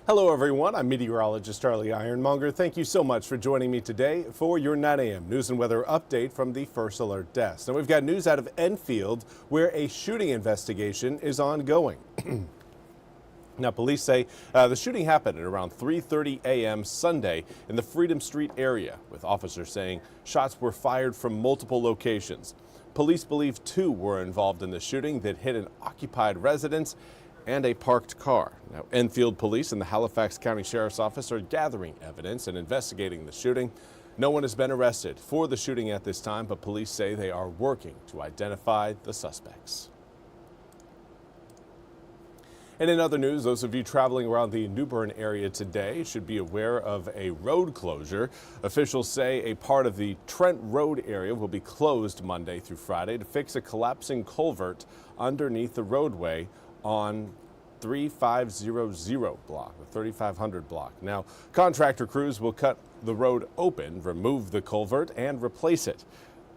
Hello everyone, I'm Meteorologist Charlie Ironmonger. Thank you so much for joining me today for your 9 a.m. news and weather update from the First Alert Desk. Now we've got news out of Enfield where a shooting investigation is ongoing. Now police say the shooting happened at around 3:30 a.m. Sunday in the Freedom Street area, with officers saying shots were fired from multiple locations. Police believe 2 were involved in the shooting that hit an occupied residence and a parked car. Now, Enfield police and the Halifax County Sheriff's Office are gathering evidence and investigating the shooting. No one has been arrested for the shooting at this time, but police say they are working to identify the suspects. And in other news, those of you traveling around the New Bern area today should be aware of a road closure. Officials say a part of the Trent Road area will be closed Monday through Friday to fix a collapsing culvert underneath the roadway on 3500 block, the 3500 block. Now, contractor crews will cut the road open, remove the culvert, and replace it.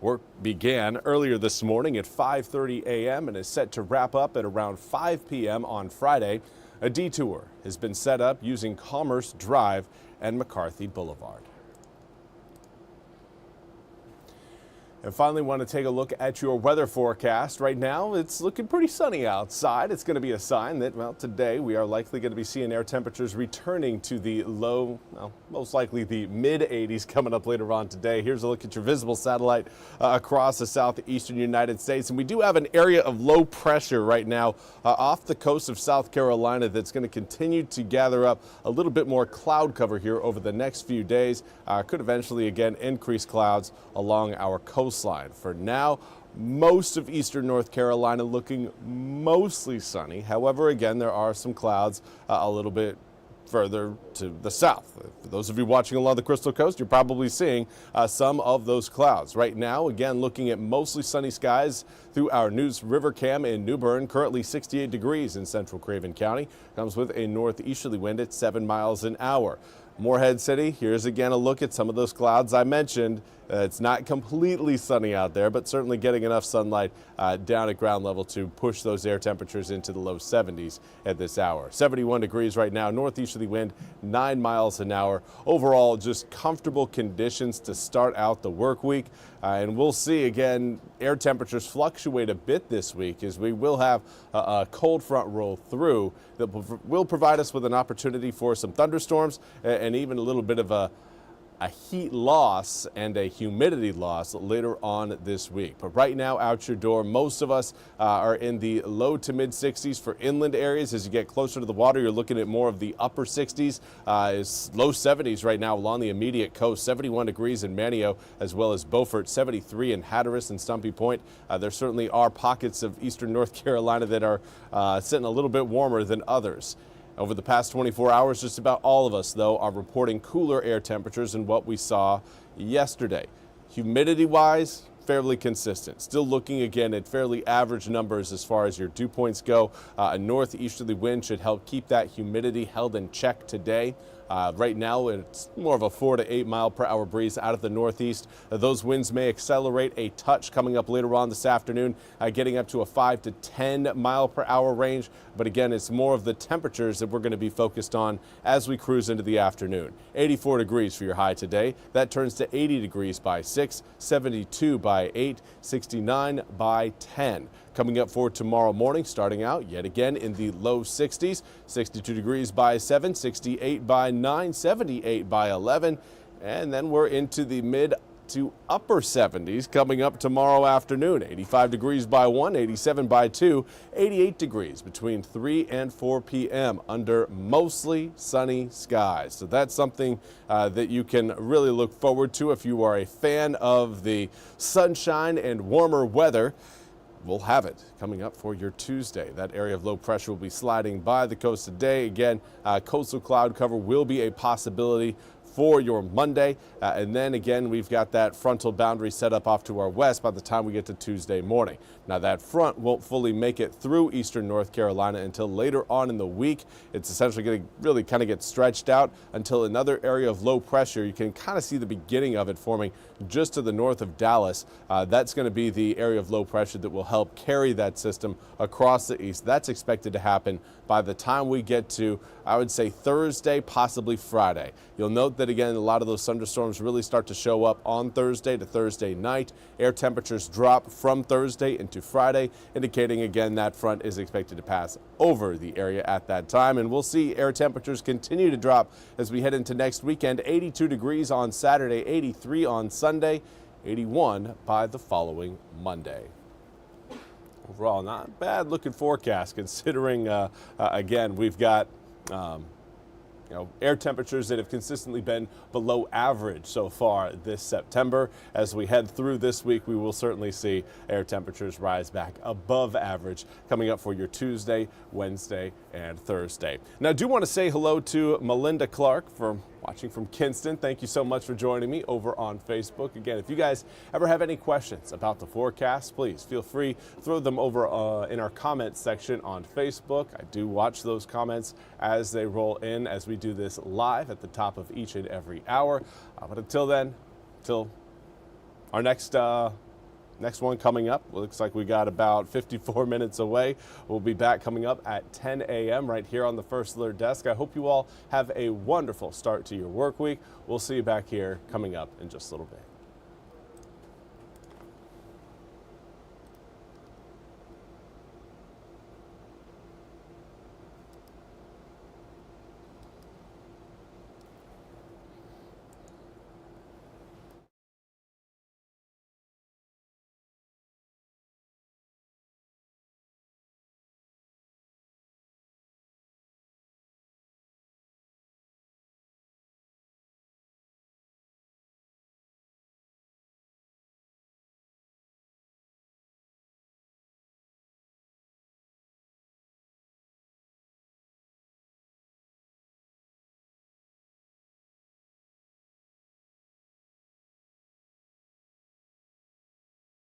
Work began earlier this morning at 5:30 a.m. and is set to wrap up at around 5 p.m. on Friday. A detour has been set up using Commerce Drive and McCarthy Boulevard. And finally, want to take a look at your weather forecast. Right now, it's looking pretty sunny outside. It's going to be a sign that, well, today we are likely going to be seeing air temperatures returning to the low, well, most likely the mid-80s coming up later on today. Here's a look at your visible satellite across the southeastern United States. And we do have an area of low pressure right now off the coast of South Carolina that's going to continue to gather up a little bit more cloud cover here over the next few days. Could eventually, again, increase clouds along our coastline. For now, most of eastern North Carolina looking mostly sunny. However, again, there are some clouds a little bit further to the south. For those of you watching along the Crystal Coast, you're probably seeing some of those clouds. Right now, again, looking at mostly sunny skies through our News River Cam in New Bern. Currently 68 degrees in central Craven County. Comes with a northeasterly wind at 7 miles an hour. Morehead City, here's again a look at some of those clouds I mentioned. It's not completely sunny out there, but certainly getting enough sunlight down at ground level to push those air temperatures into the low 70s at this hour. 71 degrees right now, northeasterly wind 9 miles an hour. Overall, just comfortable conditions to start out the work week. And we'll see again, air temperatures fluctuate a bit this week as we will have a cold front roll through that will provide us with an opportunity for some thunderstorms and even a little bit of a heat loss and a humidity loss later on this week. But right now out your door, most of us are in the low to mid 60s for inland areas. As you get closer to the water, you're looking at more of the upper 60s. It's low 70s right now along the immediate coast, 71 degrees in Manio as well as Beaufort, 73 in Hatteras and Stumpy Point. There certainly are pockets of eastern North Carolina that are sitting a little bit warmer than others. Over the past 24 hours, just about all of us, though, are reporting cooler air temperatures than what we saw yesterday. Humidity-wise, fairly consistent. Still looking again at fairly average numbers as far as your dew points go. A northeasterly wind should help keep that humidity held in check today. Right now, it's more of a 4 to 8 mile per hour breeze out of the northeast. Those winds may accelerate a touch coming up later on this afternoon, getting up to a 5 to 10 mile per hour range. But again, it's more of the temperatures that we're going to be focused on as we cruise into the afternoon. 84 degrees for your high today. That turns to 80 degrees by 6, 72 by 8, 69 by 10. Coming up for tomorrow morning, starting out yet again in the low 60s, 62 degrees by 7, 68 by 9, 78 by 11, and then we're into the mid to upper 70s coming up tomorrow afternoon. 85 degrees by 1, 87 by 2, 88 degrees between 3 and 4 p.m. under mostly sunny skies. So that's something that you can really look forward to if you are a fan of the sunshine and warmer weather. We'll have it coming up for your Tuesday. That area of low pressure will be sliding by the coast today. Again, coastal cloud cover will be a possibility for your Monday. And then again, we've got that frontal boundary set up off to our west by the time we get to Tuesday morning. Now that front won't fully make it through eastern North Carolina until later on in the week. It's essentially going to really kind of get stretched out until another area of low pressure. You can kind of see the beginning of it forming just to the north of Dallas. That's going to be the area of low pressure that will help carry that system across the east. That's expected to happen by the time we get to, I would say, Thursday, possibly Friday. You'll note that, again, a lot of those thunderstorms really start to show up on Thursday to Thursday night. Air temperatures drop from Thursday into Friday, indicating, again, that front is expected to pass over the area at that time. And we'll see air temperatures continue to drop as we head into next weekend. 82 degrees on Saturday, 83 on Sunday, 81 by the following Monday. Overall, not bad looking forecast considering, again, we've got air temperatures that have consistently been below average so far this September. As we head through this week, we will certainly see air temperatures rise back above average coming up for your Tuesday, Wednesday, and Thursday. Now, I do want to say hello to Melinda Clark from watching from Kinston. Thank you so much for joining me over on Facebook. Again, if you guys ever have any questions about the forecast, please feel free, throw them over in our comments section on Facebook. I do watch those comments as they roll in as we do this live at the top of each and every hour. But until then, till our next one coming up, looks like we got about 54 minutes away. We'll be back coming up at 10 a.m. right here on the First Alert Desk. I hope you all have a wonderful start to your work week. We'll see you back here coming up in just a little bit.